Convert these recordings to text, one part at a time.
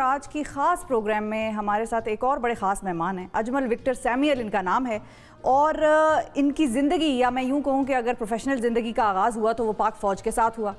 آج کی خاص پروگرام میں ہمارے ساتھ ایک اور بڑے خاص مہمان ہیں. اجمل وکٹر سیمیل ان کا نام ہے, اور ان کی زندگی, یا میں یوں کہوں کہ اگر پروفیشنل زندگی کا آغاز ہوا تو وہ پاک فوج کے ساتھ ہوا.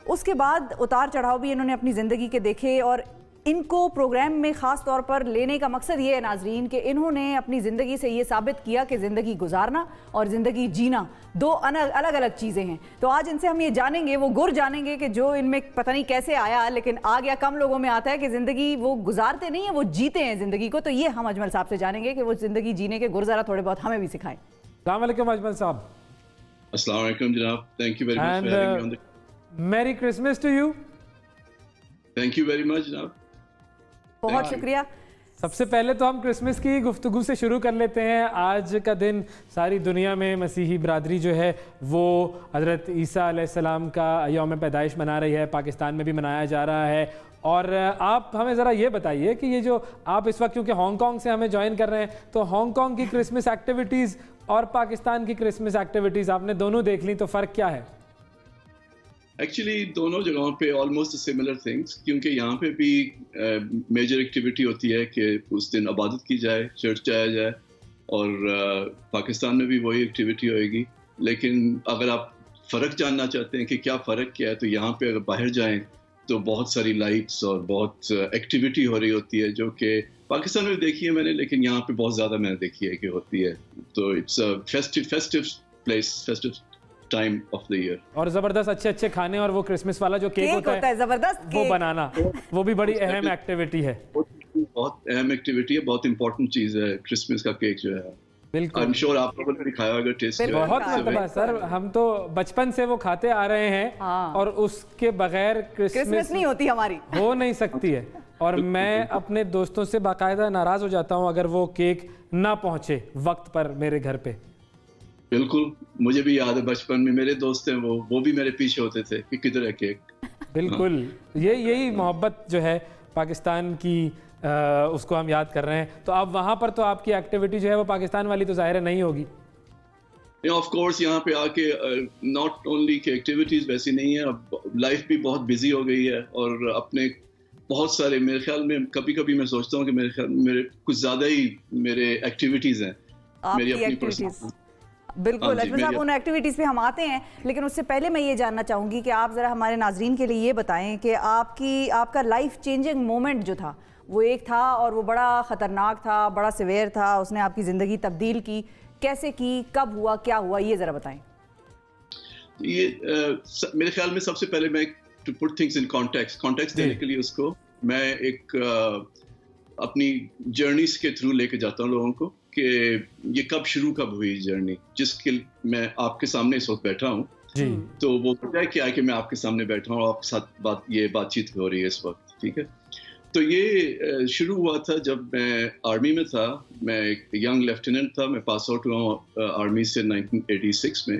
اس کے بعد اتار چڑھاؤ بھی انہوں نے اپنی زندگی کے دیکھے, اور ان کو پروگرام میں خاص طور پر لینے کا مقصد یہ ہے ناظرین کہ انہوں نے اپنی زندگی سے یہ ثابت کیا کہ زندگی گزارنا اور زندگی جینا دو الگ الگ چیزیں ہیں. تو آج ان سے ہم یہ جانیں گے, وہ گر جانیں گے کہ جو ان میں پتہ نہیں کیسے آیا, لیکن آ گیا. کم لوگوں میں آتا ہے کہ زندگی وہ گزارتے نہیں ہیں, وہ جیتے ہیں زندگی کو. تو یہ ہم اجمل صاحب سے جانیں گے کہ وہ زندگی جینے کے گر ذرا تھوڑے بہت ہمیں بھی سکھائیں. السلام علیکم اجمل صاحب. السلام علیکم جناب. Thank you very much for having me on. Merry Christmas to you. Thank you very much جناب. بہت شکریہ. سب سے پہلے تو ہم کرسمس کی گفتگو سے شروع کر لیتے ہیں. آج کا دن ساری دنیا میں مسیحی برادری جو ہے وہ حضرت عیسیٰ علیہ السلام کا یوم پیدائش منا رہی ہے. پاکستان میں بھی منایا جا رہا ہے. اور آپ ہمیں ذرا یہ بتائیے کہ یہ جو آپ اس وقت, کیونکہ ہانگ کانگ سے ہمیں جوائن کر رہے ہیں, تو ہانگ کانگ کی کرسمس ایکٹیویٹیز اور پاکستان کی کرسمس ایکٹیویٹیز آپ نے دونوں دیکھ لیں, تو فرق کیا ہے؟ ایکچولی دونوں جگہوں پہ آلموسٹ سملر تھنگس, کیونکہ یہاں پہ بھی میجر ایکٹیویٹی ہوتی ہے کہ اس دن عبادت کی جائے, چرچ جایا جائے, اور پاکستان میں بھی وہی ایکٹیویٹی ہوئے گی. لیکن اگر آپ فرق جاننا چاہتے ہیں کہ کیا فرق کیا ہے, تو یہاں پہ اگر باہر جائیں تو بہت ساری لائٹس اور بہت ایکٹیویٹی ہو رہی ہوتی ہے, جو کہ پاکستان میں دیکھی ہے میں نے, لیکن یہاں پہ بہت زیادہ میں نے دیکھی ہے کہ ہوتی ہے. تو it's festive place, festive time of the year. اور زبردست اچھے اچھے کھانے, اور وہ کرسمس والا جو کیک ہوتا ہے زبردست وہ بنانا, وہ بھی بڑی اہم ایکٹیویٹی ہے. بہت اہم ایکٹیویٹی ہے, بہت امپورٹنٹ چیز ہے کرسمس کا کیک جو ہے. بالکل, I'm sure آپ لوگوں نے بھی کھایا ہوگا ٹیسٹ. بہت مرتبہ سر, ہم تو بچپن سے وہ کھاتے آ رہے ہیں, اور اس کے بغیر کرسمس نہیں ہوتی ہماری, ہو نہیں سکتی ہے. اور میں اپنے دوستوں سے باقاعدہ ناراض ہو جاتا ہوں اگر وہ کیک نہ پہنچے وقت پر میرے گھر پہ. بالکل, مجھے بھی یاد ہے بچپن میں میرے دوست ہیں وہ بھی میرے پیچھے ہوتے تھے کہ کدھر ہے کیک. بالکل, یہی محبت جو ہے پاکستان کی, اس کو ہم یاد کر رہے ہیں. تو اب وہاں پر تو آپ کی ایکٹیویٹی جو ہے وہ پاکستان والی تو ظاہر نہیں ہوگی. آف کورس یہاں پہ آ کے ناٹ اونلی کہ ایکٹیویٹیز ویسی نہیں ہیں, اب لائف بھی بہت بزی ہو گئی ہے, اور اپنے بہت سارے, میرے خیال میں کبھی کبھی میں سوچتا ہوں کہ میرے کچھ زیادہ ہی میرے ایکٹیویٹیز ہیں, میری اپنی پرسنل. بالکل اجمل صاحب, ان ایکٹیویٹیز پہ ہم آتے ہیں, لیکن اس سے پہلے میں یہ جاننا چاہوں گی کہ آپ ذرا ہمارے ناظرین کے لیے یہ بتائیں کہ آپ کا لائف چینجنگ مومنٹ جو تھا وہ ایک تھا, اور وہ بڑا خطرناک تھا, بڑا سیویئر تھا, اس نے آپ کی زندگی تبدیل کی, کیسے کی, کب ہوا, کیا ہوا, یہ ذرا بتائیں. یہ میرے خیال میں سب سے پہلے میں to put things in context دینے کے لیے اس کو میں ایک اپنی جرنیز کے تھرو لے کے جاتا ہوں لوگوں کو کہ یہ کب ہوئی جرنی, جس کے میں آپ کے سامنے اس وقت بیٹھا ہوں. تو وہ وجہ کیا ہے کہ میں آپ کے سامنے بیٹھا ہوں, آپ کے ساتھ بات چیت ہو رہی ہے اس وقت, ٹھیک ہے. تو یہ شروع ہوا تھا جب میں آرمی میں تھا. میں ایک ینگ لیفٹیننٹ تھا, میں پاس آؤٹ ہوا ہوں آرمی سے 1986 میں,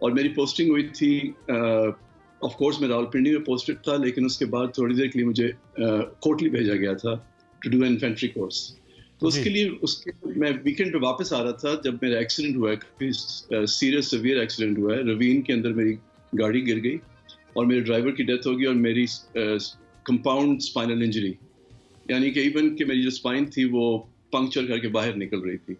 اور میری پوسٹنگ ہوئی تھی, آف کورس میں راولپنڈی میں پوسٹڈ تھا, لیکن اس کے بعد تھوڑی دیر کے لیے مجھے کوٹلی بھیجا گیا تھا ٹو ڈو انفینٹری کورس. تو اس کے لیے میں ویکینڈ پہ واپس آ رہا تھا جب میرا ایکسیڈنٹ ہوا ہے, کافی سیریس سیویئر ایکسیڈنٹ ہوا ہے. روین کے اندر میری گاڑی گر گئی اور میرے ڈرائیور کی ڈیتھ ہو گئی, اور میری کمپاؤنڈ اسپائنل انجری, یعنی کہ ایون کہ میری جو اسپائن تھی وہ پنکچر کر کے باہر نکل رہی تھی.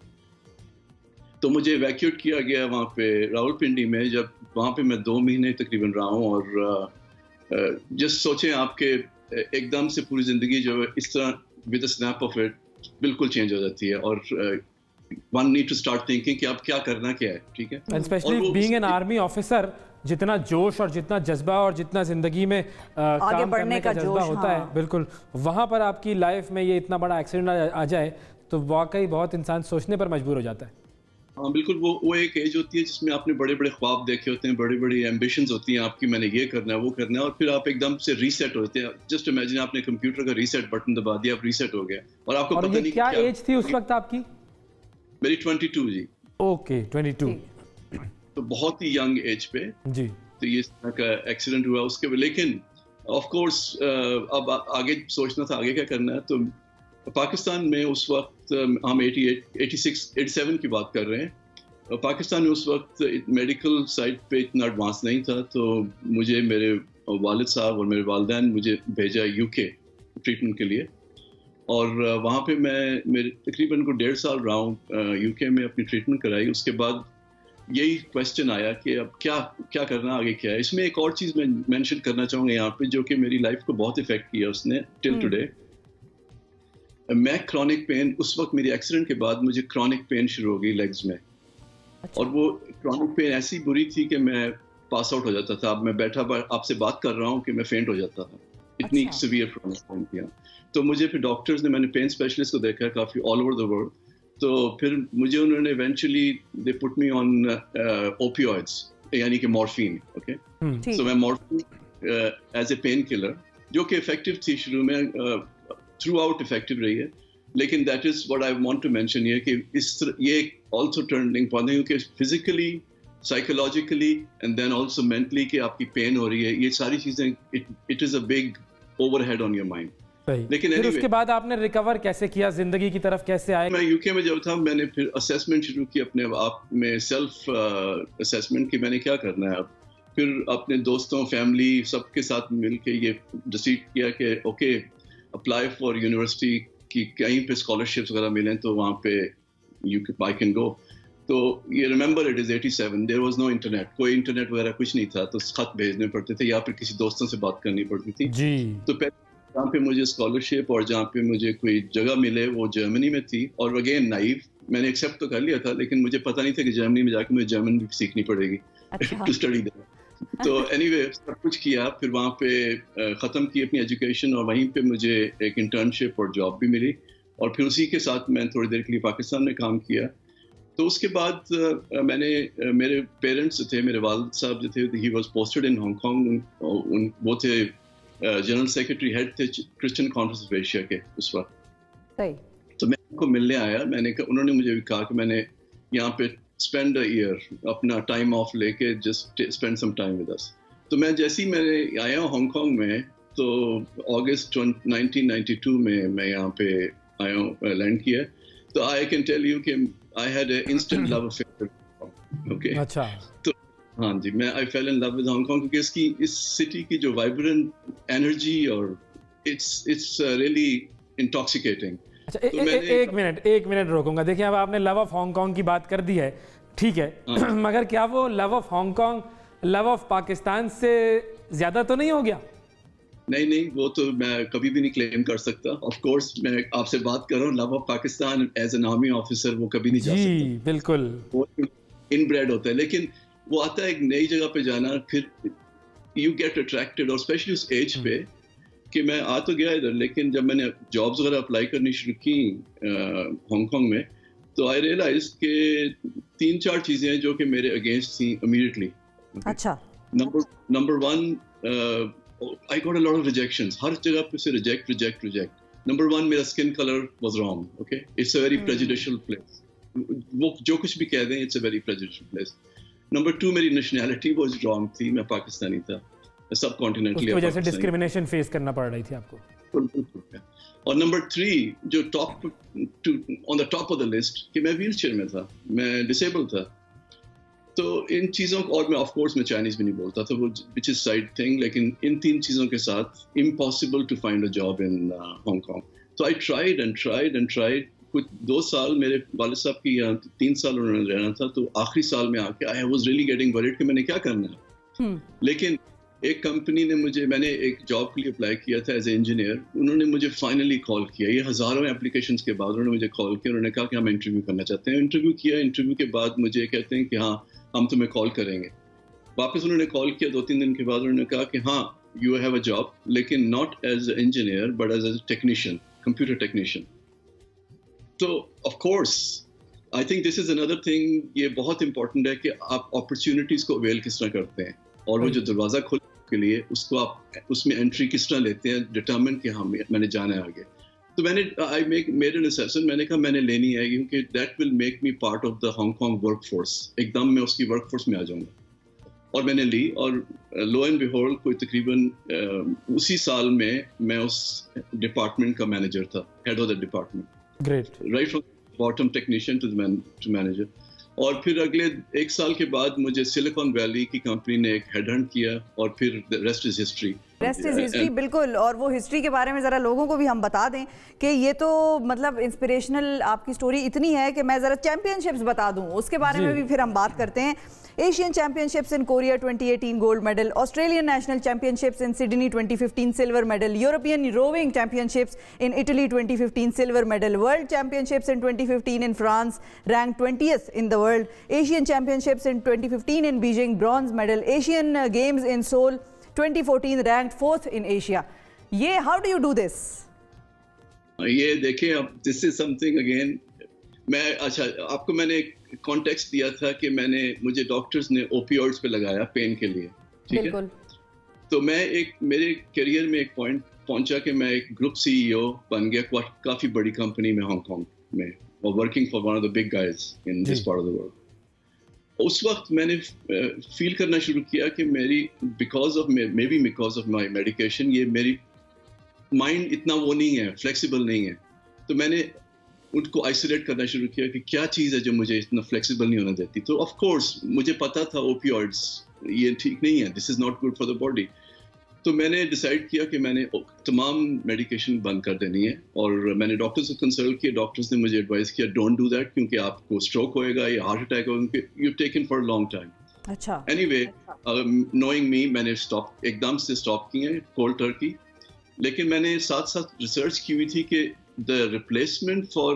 تو مجھے ایویکیوٹ کیا گیا وہاں پہ راولپنڈی میں. جب وہاں پہ میں 2 مہینے تقریباً رہا ہوں, اور جس سوچیں آپ کے ایک دم سے پوری زندگی جو ہے اس طرح with a snap of it بالکل چینج ہو جاتی ہے, اور one need to start thinking کہ اب کیا کرنا کیا ہے, ٹھیک ہے. Especially being an army officer, جتنا جوش اور جتنا جذبہ اور جتنا زندگی میں کام کرنے کا جذبہ ہوتا ہے, بالکل وہاں پر آپ کی لائف میں یہ اتنا بڑا ایکسیڈنٹ آ جائے تو واقعی بہت انسان سوچنے پر مجبور ہو جاتا ہے. ہاں بالکل, وہ ایک ایج ہوتی ہے جس میں آپ نے بڑے بڑے خواب دیکھے ہوتے ہیں, بڑی بڑی ایمبیشنز ہوتی ہیں آپ کی, میں نے یہ کرنا ہے وہ کرنا ہے, اور پھر آپ ایک دم سے ریسیٹ ہوتے ہیں. جسٹ امیجن آپ نے کمپیوٹر کا ریسیٹ بٹن دبا دیا, آپ ریسیٹ ہو گیا, اور آپ کو پتہ نہیں کیا ایج تھی اس وقت آپ کی. میری 22 جی. اوکے 22, تو بہت ہی ینگ ایج پہ جی. تو یہ اس طرح کا ایکسیڈنٹ ہوا اس کے, لیکن آف کورس اب آگے سوچنا تھا آگے کیا کرنا ہے. تو پاکستان میں اس وقت ہم 87 کی بات کر رہے ہیں, پاکستان میں اس وقت میڈیکل سائٹ پہ اتنا ایڈوانس نہیں تھا. تو مجھے میرے والد صاحب اور میرے والدین مجھے بھیجا UK ٹریٹمنٹ کے لیے. اور وہاں پہ میں تقریباً کو 1.5 سال رہا ہوں UK میں اپنی ٹریٹمنٹ کرائی. اس کے بعد یہی کوشچن آیا کہ اب کیا کرنا آگے کیا ہے. اس میں ایک اور چیز میں مینشن کرنا چاہوں گا یہاں پہ جو کہ میری لائف کو بہت افیکٹ کیا اس نے ٹل ٹوڈے. میں کرونک پین, اس وقت میری ایکسیڈنٹ کے بعد مجھے کرونک پین شروع ہو گئی لیگز میں, اور وہ کرونک پین ایسی بری تھی کہ میں پاس آؤٹ ہو جاتا تھا. اب میں بیٹھا آپ سے بات کر رہا ہوں کہ میں فینٹ ہو جاتا تھا, اتنی سیویئر کرونک پین تھی. تو مجھے پھر ڈاکٹرز نے, میں نے پین اسپیشلسٹ کو دیکھا کافی آل اوور دا ورلڈ, تو پھر مجھے انہوں نے eventually they put me on opioids, یعنی کہ مورفین. اوکے, سو میں morphine as a pain killer, جو کہ افیکٹو تھی شروع میں, تھرو آؤٹ افیکٹو رہی ہے, لیکن that is what I want to mention یہ کہ یہ آلسو ٹرننگ پوائنٹ ہے کہ physically, psychologically and then also mentally کہ آپ کی پین ہو رہی ہے, یہ ساری چیزیں it is a big overhead on your mind. لیکن اس کے بعد آپ نے ریکور کیسے کیا, زندگی کی طرف کیسے آئے؟ میں UK میں جب تھا میں نے پھر اسیسمنٹ شروع کی اپنے آپ میں, سیلف اسیسمنٹ کہ میں نے کیا کرنا ہے اب. پھر اپنے دوستوں, فیملی, سب کے ساتھ مل کے یہ ڈیسائیڈ کیا کہ اوکے اپلائی فار یونیورسٹی کی کہیں پہ اسکالرشپس وغیرہ ملیں تو وہاں پہ I can go. تو یہ remember it is 87, there was no internet, کوئی انٹرنیٹ وغیرہ کچھ نہیں تھا, تو خط بھیجنے پڑتے تھے یا پھر کسی دوستوں سے بات کرنی پڑتی تھی. تو پہلے جہاں پہ مجھے اسکالرشپ اور جہاں پہ مجھے کوئی جگہ ملے وہ جرمنی میں تھی. اور اگین نائیو, میں نے ایکسیپٹ تو کر لیا تھا, لیکن مجھے پتا نہیں تھا کہ جرمنی میں جا کے مجھے جرمن بھی سیکھنی پڑے گی ٹو اسٹڈی دیر. تو اینی وے سب کچھ کیا, پھر وہاں پہ ختم کی اپنی ایجوکیشن, اور وہیں پہ مجھے ایک انٹرنشپ اور جاب بھی ملی, اور پھر اسی کے ساتھ میں تھوڑی دیر کے لیے پاکستان میں کام کیا. تو اس کے بعد میں نے, میرے پیرنٹس تھے, میرے والد صاحب جو تھے, he was posted in Hong Kong, وہ تھے جنرل سیکرٹری, ہیڈ تھے کرسچن کانفرنس آف ایشیا کے اس وقت. تو میں ان کو ملنے آیا, میں نے انہوں نے مجھے بھی کہا کہ میں نے یہاں پہ اسپینڈ اے ایئر, اپنا ٹائم آف لے کے just spend some time with us. تو میں جیسے ہی میں آیا ہوں ہانگ کانگ میں, تو اگست 1992 میں یہاں پہ آیا ہوں, لینڈ کیا. تو آئی کین ٹیل یو کہ I had an instant love affair. Okay, تو ہاں جی, میں I fell in love with Hong Kong, کیونکہ اس سٹی کی جو وائبرنٹ انرجی اور اٹس ریئلی انٹاکسیکیٹنگ. ایک منٹ روکوں گا. دیکھیں اب آپ نے لو آف ہانگ کانگ کی بات کر دی ہے, ٹھیک ہے, مگر کیا وہ love of Hong Kong love of Pakistan سے زیادہ تو نہیں ہو گیا؟ نہیں, وہ تو میں کبھی بھی نہیں کلیم کر سکتا. آف کورس میں آپ سے بات کر رہا ہوں, love of Pakistan as an army officer وہ کبھی نہیں جا سکتا. جی بالکل, وہ ان بریڈ ہوتا ہے, لیکن وہ آتا ہے ایک نئی جگہ پہ جانا, پھر یو گیٹ اٹریکٹڈ, اور اسپیشلی اس ایج پہ کہ میں آ تو گیا ادھر, لیکن جب میں نے جابس وغیرہ اپلائی کرنی شروع کی ہانگ کانگ میں, تو آئی ریئلائز کہ 3-4 چیزیں جو کہ میرے اگینسٹ تھیں امیڈیٹلی. اچھا, number 1, I got a lot of rejections. ہر جگہ پہ سے reject. Number 1, میرا skin color was wrong. Okay, it's a very prejudicial place. وہ جو کچھ بھی کہہ دیں, it's a very prejudicial place. Number 2, میری nationality was wrong تھی, میں پاکستانی تھا, سب کانٹیننٹلی. اس کی وجہ سے ڈسکریمنیشن فیس کرنا پڑ رہی تھی آپ کو. اور نمبر 3, جو on the top of the list, کہ میں ویل چیئر میں تھا, میں ڈسیبل تھا. تو ان چیزوں کو, اور میں آف کورس میں چائنیز بھی نہیں بولتا تھا, وہ وچ از سائڈ تھنگ, لیکن ان 3 چیزوں کے ساتھ impossible to find a job in Hong Kong. تو آئی ٹرائیڈ. کچھ 2 سال میرے والد صاحب کی, یہاں 3 سال انہوں نے رہنا تھا, تو آخری سال میں آ کے I was really getting word کہ میں نے کیا کرنا ہے. لیکن ایک کمپنی نے میں نے ایک جاب کے لیے اپلائی کیا تھا ایز اے انجینئر, انہوں نے مجھے فائنلی کال کیا, یہ ہزاروں اپلیکیشنس کے بعد انہوں نے مجھے کال کیا, انہوں نے کہا کہ ہم انٹرویو کرنا چاہتے ہیں. انٹرویو کیا, انٹرویو کے بعد مجھے کہتے ہیں کہ ہاں ہم تمہیں کال کریں گے. واپس انہوں نے کال کیا 2-3 دن کے بعد, انہوں نے کہا کہ ہاں یو ہیو اے جاب, لیکن not as a engineer but as a technician, computer technician. تو of course I think this is another thing, یہ بہت امپورٹنٹ ہے کہ آپ اپرچونیٹیز کو اویل کس طرح کرتے ہیں, اور وہ جو دروازہ کھولنے کے لیے اس کو آپ اس میں انٹری کس طرح لیتے ہیں, ڈٹرمن کہ ہاں میں نے جانا ہے آگے. تو میں نے میڈ این اسیسمنٹ, میں نے کہا میں نے لینی ہے, کیونکہ that will make me part of the Hong Kong work force, ایک دم میں اس کی ورک فورس میں آ جاؤں گا. اور میں نے لی, اور لو اینڈ بیہولڈ کوئی تقریباً اسی سال میں اس ڈپارٹمنٹ کا مینیجر تھا, head of the department. Great, right from bottom technician to manager. اور پھر اگلے 1 سال کے بعد مجھے سلیکان ویلی کی کمپنی نے ایک ہیڈ ہنٹ کیا, اور پھر rest is history. Rest is history, بالکل. اور وہ ہسٹری کے بارے میں ذرا لوگوں کو بھی ہم بتا دیں کہ یہ تو مطلب انسپریشنل آپ کی سٹوری اتنی ہے کہ میں ذرا چیمپئن شپس بتا دوں, اس کے بارے میں بھی پھر ہم بات کرتے ہیں. Asian championships in Korea 2018 gold medal, Australian national championships in Sydney 2015 silver medal, European rowing championships in Italy 2015 silver medal, world championships in 2015 in France rank 20th in the world, Asian championships in 2015 in Beijing bronze medal, Asian games in Seoul 2014 ranked 4th in Asia. یہ how do you do this? یہ دیکھیں اب this is something again, میں اچھا آپ کو میں نے ایک کانٹیکسٹ دیا تھا کہ مجھے ڈاکٹرز نے اوپیوئڈز پہ لگایا پین کے لیے, ٹھیک ہے, تو میں میرے کیریئر میں ایک پوائنٹ پہنچا کہ میں ایک گروپ سی ای او بن گیا کافی بڑی کمپنی میں ہانگ کانگ میں, اور working for one of the big guys in this part of the world. اس وقت میں نے فیل کرنا شروع کیا کہ میری بیکاز آف مائی میڈیکیشن یہ میری مائنڈ اتنا وہ نہیں ہے, فلیکسیبل نہیں ہے. تو میں نے ان کو آئسولیٹ کرنا شروع کیا کہ کیا چیز ہے جو مجھے اتنا فلیکسیبل نہیں ہونا دیتی. تو آف کورس مجھے پتا تھا اوپیوئڈس یہ ٹھیک نہیں ہے, this is not good for the body. تو میں نے ڈیسائیڈ کیا کہ میں نے تمام میڈیکیشن بند کر دینی ہے, اور میں نے ڈاکٹر سے کنسلٹ کیا. ڈاکٹرز نے مجھے ایڈوائز کیا ڈونٹ ڈو دیٹ, کیونکہ آپ کو اسٹروک ہوئے گا یا ہارٹ اٹیک ہوگا, you taken for long time. اچھا, اینی وے نوئنگ می میں نے ایک دم سے اسٹاپ کیے ہیں کولڈ ٹرکی. لیکن میں نے ساتھ ساتھ ریسرچ کی ہوئی تھی کہ دا ریپلیسمنٹ فار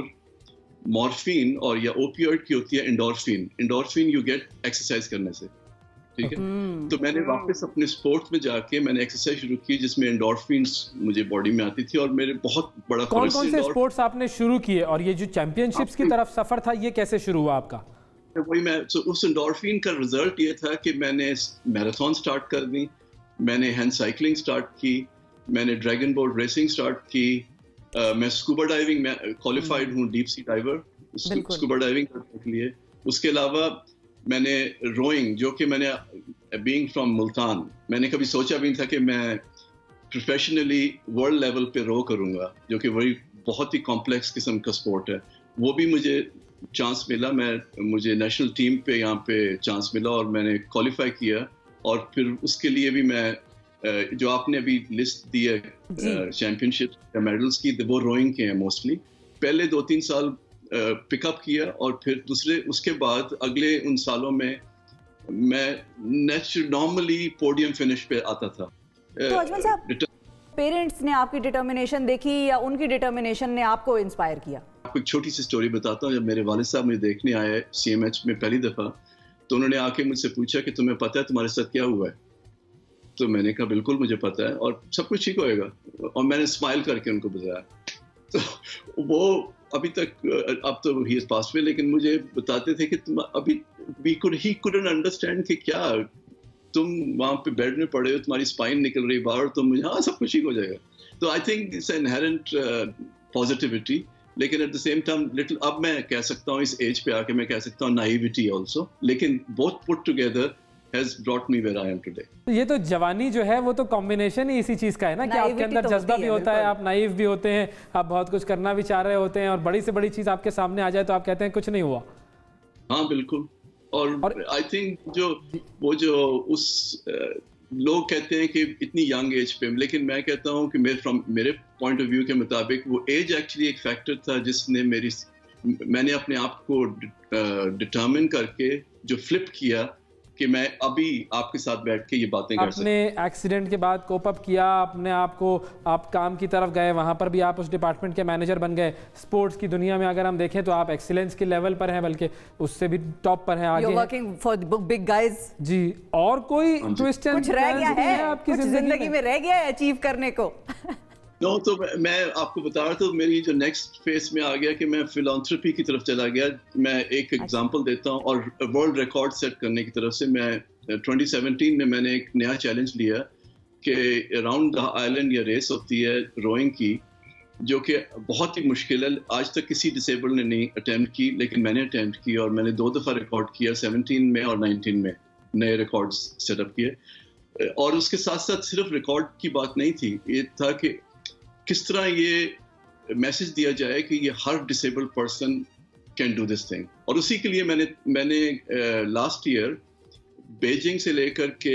مورفین اور یا اوپیوئڈ کی ہوتی ہے انڈورفین یو گیٹ ایکسرسائز کرنے سے, ٹھیک ہے. تو میں نے واپس اپنے اسپورٹس میں جا کے میں نے ایکسرسائز شروع کی جس میں انڈورفینس مجھے باڈی میں آتی تھی, اور میرے بہت بڑا کون سے اسپورٹس آپ نے شروع کیے, اور یہ جو چیمپئن شپس کی طرف سفر تھا یہ کیسے شروع ہوا آپ کا؟ وہی میں اس انڈورفین کا رزلٹ یہ تھا کہ میں نے میراتھن سٹارٹ کر دی, میں نے ہینڈ سائیکلنگ سٹارٹ کی, میں نے ڈریگن بورڈ ریسنگ سٹارٹ کی, میں اسکوبا ڈائیونگ میں کوالیفائڈ ہوں, deep sea diver scuba diving کرنے کے لیے. اس کے علاوہ میں نے روئنگ, جو کہ میں نے بینگ فرام ملتان میں نے کبھی سوچا بھی نہیں تھا کہ میں پروفیشنلی ورلڈ لیول پہ رو کروں گا, جو کہ وہی بہت ہی کمپلیکس قسم کا اسپورٹ ہے. وہ بھی مجھے چانس ملا, مجھے نیشنل ٹیم پہ یہاں پہ چانس ملا اور میں نے کوالیفائی کیا. اور پھر اس کے لیے بھی میں جو آپ نے ابھی لسٹ دی ہے چیمپئن شپ میڈلس کی, وہ روئنگ کے ہیں موسٹلی. پہلے 2-3 سال پک اپ کیا, اور پھر اس کے بعد اگلے ان سالوں میں نارملی پوڈیم فنش پہ آتا تھا. تو اجمل صاحب, پیرنٹس نے آپ کی ڈٹرمنیشن دیکھی یا ان کی ڈٹرمنیشن نے آپ کو انسپائر کیا؟ آپ کو ایک چھوٹی سی سٹوری بتاتا ہوں. جب میرے والد صاحب مجھے دیکھنے آئے CMH میں پہلی دفعہ, تو انہوں نے آ کے مجھ سے پوچھا کہ تمہیں پتہ ہے تمہارے ساتھ کیا ہوا ہے؟ تو میں نے کہا بالکل مجھے پتہ ہے اور سب کچھ ٹھیک ہوئے گا, اور میں نے اسمائل کر کے ان کو بتایا. تو وہ ابھی تک, اب تو ہی از پاسڈ اوے, لیکن مجھے بتاتے تھے کہ تم ابھی ہی couldn't understand کہ کیا تم وہاں پہ بیڈ میں پڑے ہو, تمہاری اسپائن نکل رہی باہر, تو مجھے ہاں سب کچھ ٹھیک ہو جائے گا. تو I think it's inherent positivity, لیکن at the same time little, اب میں کہہ سکتا ہوں اس ایج پہ آ کے میں کہہ سکتا ہوں نائیوٹی آلسو, لیکن both put together has brought me where I am today. یہ تو جوانی جو ہے وہ تو کمبینیشن ہی اسی چیز کا ہے نا, کہ آپ کے اندر جذبہ بھی ہوتا ہے, آپ نائیو بھی ہوتے ہیں, آپ بہت کچھ کرنا بھی چاہ رہے ہوتے ہیں, اور بڑی سے بڑی چیز آپ کے سامنے آ جائے تو آپ کہتے ہیں کچھ نہیں ہوا. ہاں بالکل. اور آئی تھنک جو اس لوگ کہتے ہیں کہ اتنی ینگ ایج پہ, لیکن میں کہتا ہوں کہ میرے پوائنٹ آف ویو کے مطابق وہ ایج ایکچولی ایک فیکٹر تھا جس نے میں نے اپنے آپ کو ڈٹرمن کر کے جو فلپ کیا کہ میں ابھی آپ کے ساتھ بیٹھ کے یہ باتیں کر سکتا ہوں. آپ نے ایکسیڈنٹ کے بعد کوپ اپ کیا اپنے آپ کو, آپ کام کی طرف گئے, وہاں پر بھی آپ اس ڈپارٹمنٹ کے مینیجر بن گئے. سپورٹس کی دنیا میں اگر ہم دیکھیں تو آپ ایکسیلنس کے لیول پر ہیں, بلکہ اس سے بھی ٹاپ پر ہیں, آگے ہیں. Working for the big guys. جی, اور کوئی ٹوسٹ اینڈ کچھ رہ گیا ہے آپ کی زندگی میں, رہ گیا ہے اچیو کرنے کو؟ نو, تو میں آپ کو بتا رہا تھا میری جو نیکسٹ فیز میں آ گیا کہ میں فلانتھرپی کی طرف چلا گیا. میں ایک ایگزامپل دیتا ہوں, اور ورلڈ ریکارڈ سیٹ کرنے کی طرف سے میں 2017 میں نے ایک نیا چیلنج لیا کہ اراؤنڈ دا آئلینڈ یہ ریس ہوتی ہے روئنگ کی, جو کہ بہت ہی مشکل ہے. آج تک کسی ڈسیبل نے نہیں اٹیمپٹ کی, لیکن میں نے اٹیمپٹ کی, اور میں نے 2 دفعہ ریکارڈ کیا, 17 میں اور 19 میں نئے ریکارڈ سیٹ اپ کیے. اور اس کے ساتھ ساتھ صرف ریکارڈ کی بات نہیں تھی, یہ تھا کہ کس طرح یہ میسج دیا جائے کہ یہ ہر disable person can do this thing. اور اسی کے لیے میں نے لاسٹ ایئر بیجنگ سے لے کر کے